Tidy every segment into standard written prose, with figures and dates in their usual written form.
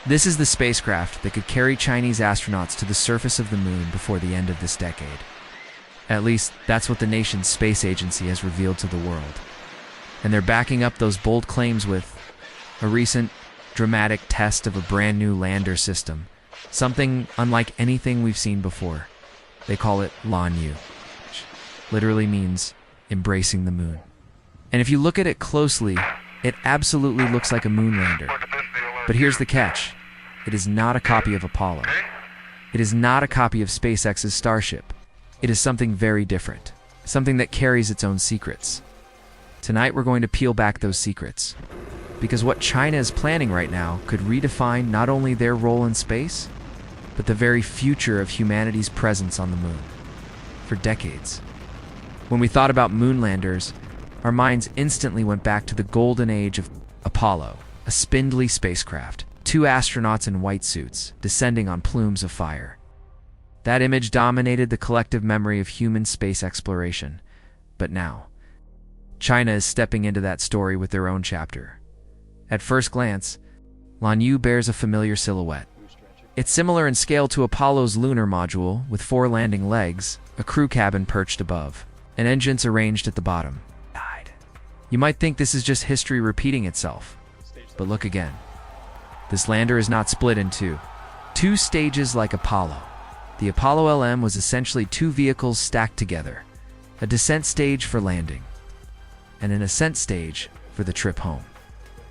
This is the spacecraft that could carry Chinese astronauts to the surface of the moon before the end of this decade. At least, that's what the nation's space agency has revealed to the world. And they're backing up those bold claims with a recent, dramatic test of a brand new lander system, something unlike anything we've seen before. They call it Lanyue, which literally means embracing the moon. And if you look at it closely, it absolutely looks like a moon lander. But here's the catch. It is not a copy of Apollo. It is not a copy of SpaceX's Starship. It is something very different, something that carries its own secrets. Tonight we're going to peel back those secrets, because what China is planning right now could redefine not only their role in space, but the very future of humanity's presence on the moon. For decades, when we thought about moonlanders, our minds instantly went back to the golden age of Apollo, a spindly spacecraft, 2 astronauts in white suits, descending on plumes of fire. That image dominated the collective memory of human space exploration. But now, China is stepping into that story with their own chapter. At first glance, Lanyue bears a familiar silhouette. It's similar in scale to Apollo's lunar module, with 4 landing legs, a crew cabin perched above, and engines arranged at the bottom. You might think this is just history repeating itself, but look again. This lander is not split in two stages like Apollo. The Apollo LM was essentially 2 vehicles stacked together, a descent stage for landing, and an ascent stage for the trip home.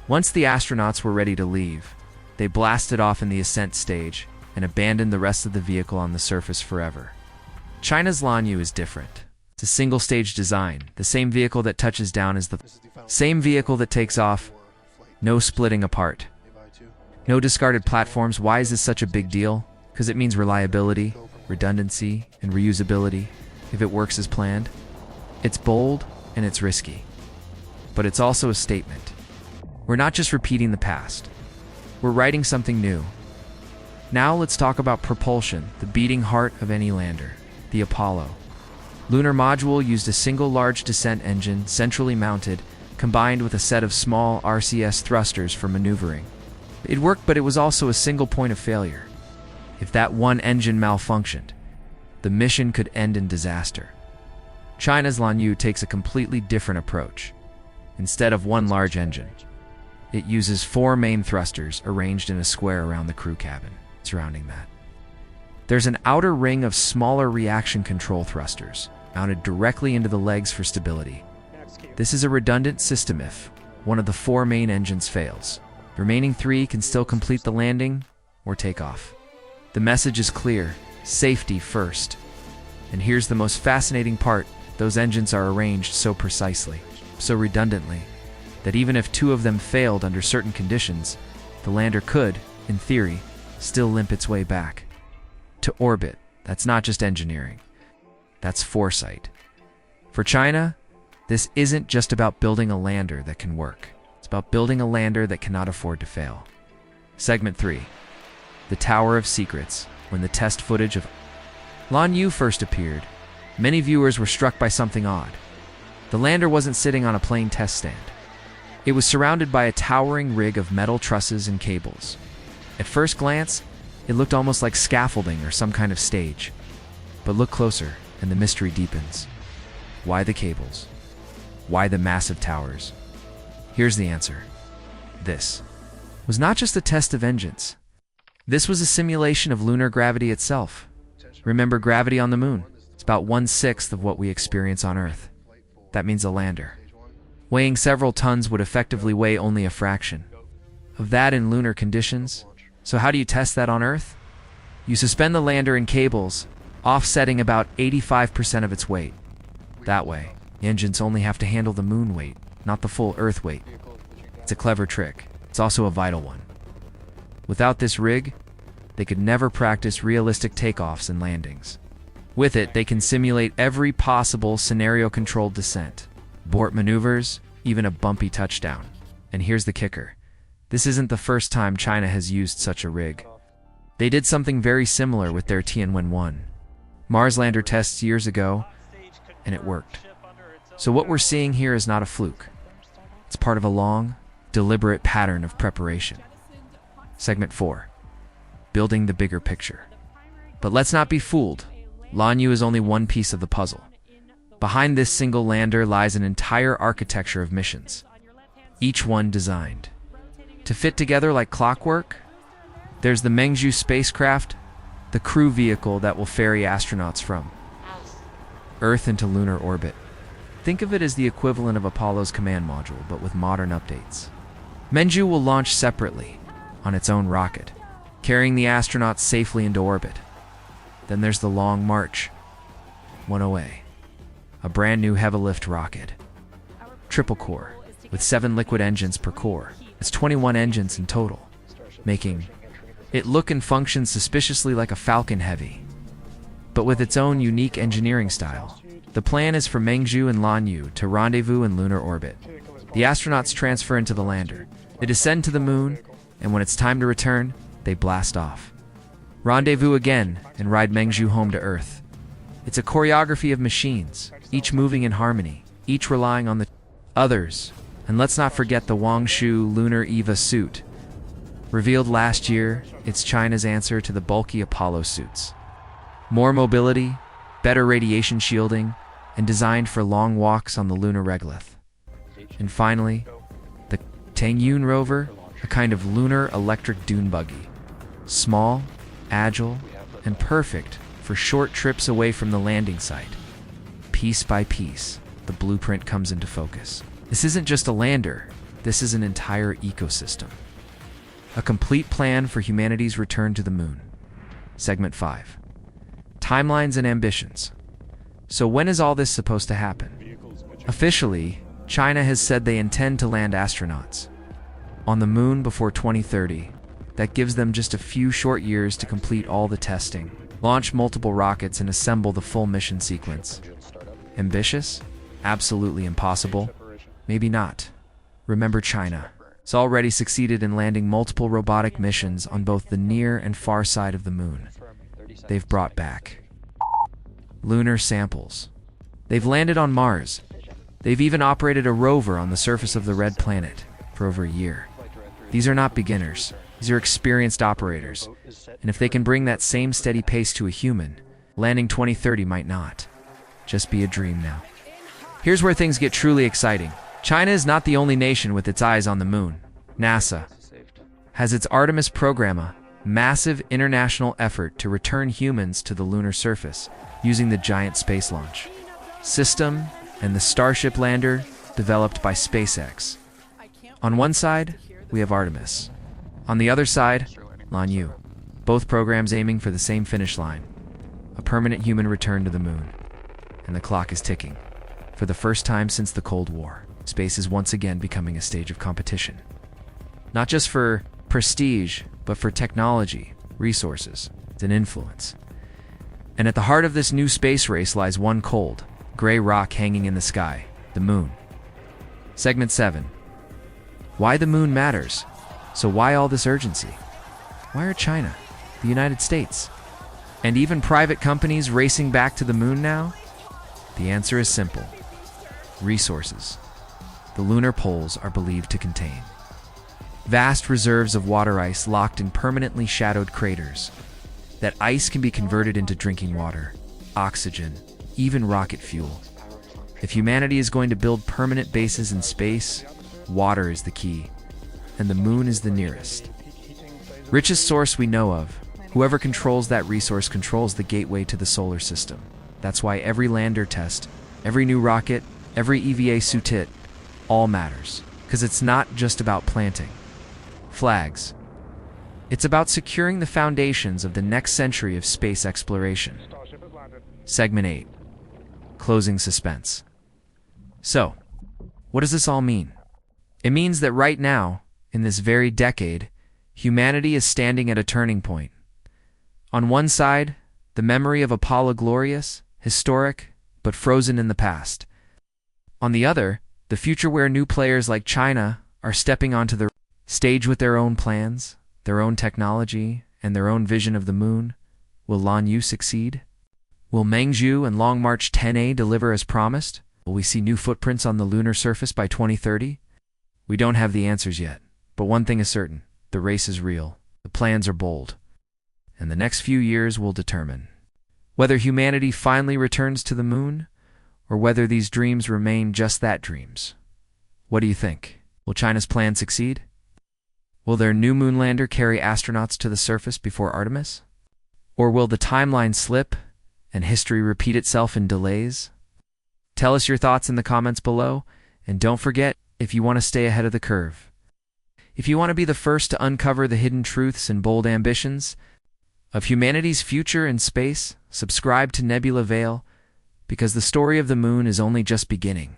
Once the astronauts were ready to leave, they blasted off in the ascent stage and abandoned the rest of the vehicle on the surface forever. China's Lanyue is different. It's a single-stage design. The same vehicle that touches down is the same vehicle that takes off. No splitting apart. No discarded platforms. Why is this such a big deal? Because it means reliability, redundancy, and reusability if it works as planned. It's bold and it's risky. But it's also a statement. We're not just repeating the past. We're writing something new. Now let's talk about propulsion, the beating heart of any lander, the Apollo. Lunar module used a single large descent engine, centrally mounted, combined with a set of small RCS thrusters for maneuvering. It worked, but it was also a single point of failure. If that one engine malfunctioned, the mission could end in disaster. China's Lanyue takes a completely different approach. Instead of one large engine, it uses 4 main thrusters arranged in a square around the crew cabin, surrounding that. There's an outer ring of smaller reaction control thrusters, mounted directly into the legs for stability. This is a redundant system if one of the 4 main engines fails. The remaining 3 can still complete the landing or take off. The message is clear: safety first. And here's the most fascinating part: those engines are arranged so precisely, so redundantly, that even if 2 of them failed under certain conditions, the lander could, in theory, still limp its way back to orbit. That's not just engineering. That's foresight. For China, this isn't just about building a lander that can work. It's about building a lander that cannot afford to fail. Segment 3. The Tower of Secrets. When the test footage of Lanyue first appeared, many viewers were struck by something odd. The lander wasn't sitting on a plain test stand. It was surrounded by a towering rig of metal trusses and cables. At first glance, it looked almost like scaffolding or some kind of stage. But look closer, and the mystery deepens. Why the cables? Why the massive towers? Here's the answer. This was not just a test of engines. This was a simulation of lunar gravity itself. Remember gravity on the moon? It's about 1/6 of what we experience on Earth. That means a lander, weighing several tons, would effectively weigh only a fraction of that in lunar conditions. So how do you test that on Earth? You suspend the lander in cables, offsetting about 85% of its weight. That way, the engines only have to handle the moon weight, not the full Earth weight. It's a clever trick. It's also a vital one. Without this rig, they could never practice realistic takeoffs and landings. With it, they can simulate every possible scenario-controlled descent, abort maneuvers, even a bumpy touchdown. And here's the kicker. This isn't the first time China has used such a rig. They did something very similar with their Tianwen-1 Mars lander tests years ago, and it worked. So what we're seeing here is not a fluke. It's part of a long, deliberate pattern of preparation. Segment 4. Building the bigger picture. But let's not be fooled. Lanyue is only one piece of the puzzle. Behind this single lander lies an entire architecture of missions, each one designed to fit together like clockwork. There's the Lanyue spacecraft, the crew vehicle that will ferry astronauts from Earth into lunar orbit. Think of it as the equivalent of Apollo's command module, but with modern updates. Lanyue will launch separately, on its own rocket, carrying the astronauts safely into orbit. Then there's the Long March 1A, a brand new heavy-lift rocket. Triple core, with 7 liquid engines per core. It's 21 engines in total, making it look and function suspiciously like a Falcon Heavy, but with its own unique engineering style. The plan is for Lanyue and Lanyue to rendezvous in lunar orbit. The astronauts transfer into the lander. They descend to the moon, and when it's time to return, they blast off. Rendezvous again and ride Lanyue home to Earth. It's a choreography of machines, each moving in harmony, each relying on the others. And let's not forget the Wangshu Lunar EVA suit. Revealed last year, it's China's answer to the bulky Apollo suits. More mobility, better radiation shielding, and designed for long walks on the lunar regolith. And finally, the Lanyue rover, a kind of lunar electric dune buggy. Small, agile, and perfect for short trips away from the landing site. Piece by piece, the blueprint comes into focus. This isn't just a lander, this is an entire ecosystem. A complete plan for humanity's return to the moon. Segment 5. Timelines and ambitions. So when is all this supposed to happen? Officially, China has said they intend to land astronauts on the moon before 2030. That gives them just a few short years to complete all the testing, launch multiple rockets, and assemble the full mission sequence. Ambitious? Absolutely impossible. Maybe not. Remember China. It's already succeeded in landing multiple robotic missions on both the near and far side of the moon. They've brought back lunar samples. They've landed on Mars. They've even operated a rover on the surface of the red planet for over a year. These are not beginners. These are experienced operators. And if they can bring that same steady pace to a human, landing 2030 might not just be a dream now. Here's where things get truly exciting. China is not the only nation with its eyes on the moon. NASA has its Artemis program, a massive international effort to return humans to the lunar surface using the giant space launch system and the Starship lander developed by SpaceX. On one side, we have Artemis. On the other side, Lanyue. Both programs aiming for the same finish line, a permanent human return to the moon. And the clock is ticking. For the first time since the Cold War, space is once again becoming a stage of competition. Not just for prestige, but for technology, resources, and influence. And at the heart of this new space race lies one cold, gray rock hanging in the sky, the moon. Segment 7. Why the moon matters. So why all this urgency? Why are China, the United States, and even private companies racing back to the moon now? The answer is simple. Resources. The lunar poles are believed to contain vast reserves of water ice locked in permanently shadowed craters. That ice can be converted into drinking water, oxygen, even rocket fuel. If humanity is going to build permanent bases in space, water is the key, and the moon is the nearest. Richest source we know of, whoever controls that resource controls the gateway to the solar system. That's why every lander test, every new rocket, every EVA suit, all matters. Because it's not just about planting flags. It's about securing the foundations of the next century of space exploration. Segment 8. Closing suspense. So, what does this all mean? It means that right now, in this very decade, humanity is standing at a turning point. On one side, the memory of Apollo glorious, historic, but frozen in the past. On the other, the future where new players like China are stepping onto the stage with their own plans, their own technology, and their own vision of the moon. Will Lanyue succeed? Will Lanyue and Long March 10A deliver as promised? Will we see new footprints on the lunar surface by 2030? We don't have the answers yet, but one thing is certain, the race is real, The plans are bold, and the next few years will determine whether humanity finally returns to the moon or whether these dreams remain just that, dreams. What do you think? Will China's plan succeed? Will their new moonlander carry astronauts to the surface before Artemis? Or will the timeline slip and history repeat itself in delays? Tell us your thoughts in the comments below, and don't forget, if you want to stay ahead of the curve, if you want to be the first to uncover the hidden truths and bold ambitions of humanity's future in space, subscribe to Nebula Veil, because the story of the moon is only just beginning.